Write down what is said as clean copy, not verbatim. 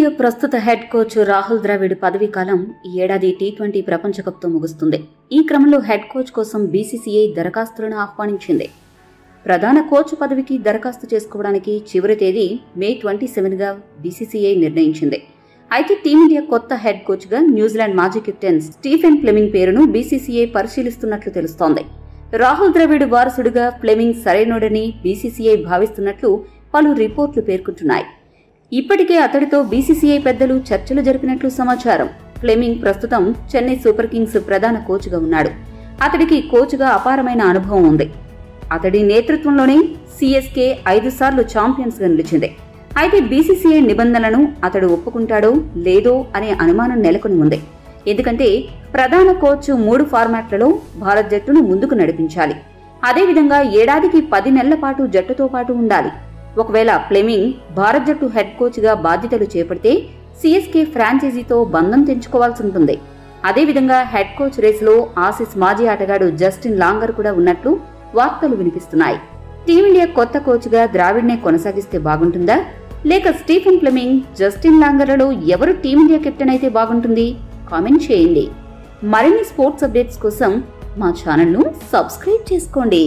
Team India ప్రస్తుత head coach Rahul Dravid పదవీ కాలం ఈ ఏడాది టీ20 ప్రపంచ కప్తో ముగుస్తుంది. ఈ క్రమంలో హెడ్ కోచ్ కోసం బీసీసీఐ దరఖాస్తులను ఆహ్వానించింది. ప్రధాన కోచ్ పదవికి దరఖాస్తు చేసుకోవడానికి చివరి తేదీ మే 27గా బీసీసీఐ నిర్ణయించింది. అయితే టీమిండియా కొత్త హెడ్ కోచ్గా న్యూజిలాండ్ మాజీ కెప్టెన్ స్టీఫెన్ ఫ్లెమింగ్ పేరును బీసీసీఐ పరిశీలిస్తున్నట్లు తెలుస్తోంది. రాహుల్ ద్రావిడ్ వారసుడుగా ఫ్లెమింగ్ సరైనోడని బీసీసీఐ భావిస్తున్నట్లు పలు రిపోర్టులు పేర్కొంటున్నాయి. ఇప్పటికే అతడితో బీసీసీఐ పెద్దలు చర్చలు జరిపినట్లు సమాచారం. ఫ్లెమింగ్ ప్రస్తుతం చెన్నై సూపర్ కింగ్స్ ప్రధాన కోచ్గా ఉన్నాడు. అతడికి కోచ్గా అపారమైన అనుభవం ఉంది. అతడి నేతృత్వంలోనే సీఎస్కే 5 సార్లు ఛాంపియన్స్గా నిలిచింది. అయితే బీసీసీఐ నిబంధనలను అతడు ఒప్పుకుంటాడో లేదో అనే అనుమానం నెలకొని ఉంది. ఎందుకంటే ప్రధాన కోచ్ 3 ఫార్మాట్లలో భారత్ జట్టును ముందుకు నడిపించాలి. అదేవిధంగా ఏడాదికి 10 నెలల పాటు జట్టుతో పాటు ఉండాలి. ఒకవేళ ఫ్లెమింగ్ భారత్ జట్టు హెడ్ కోచ్గా బాధ్యతలు చేపడితే సీఎస్కే ఫ్రాంచైజీతో బంధం తెంచుకోవాల్సి ఉంటుంది. అదేవిధంగా హెడ్ కోచ్ రేసులో ఆసీస్ మాజీ ఆటగాడు జస్టిన్ లాంగర్ కూడా ఉన్నట్లు వార్తలు వినిపిస్తున్నాయి. టీమిండియా కొత్త కోచ్గా ద్రావిడ్నే కొనసాగిస్తే బాగుంటుందా, లేక స్టీఫెన్ ఫ్లెమింగ్, జస్టిన్ లాంగర్లలో ఎవరు టీమిండియా కెప్టెన్ అయితే బాగుంటుంది? కామెంట్ చేయండి. మరిన్ని స్పోర్ట్స్ అప్డేట్స్ కోసం మా ఛానల్ను సబ్స్క్రైబ్ చేసుకోండి.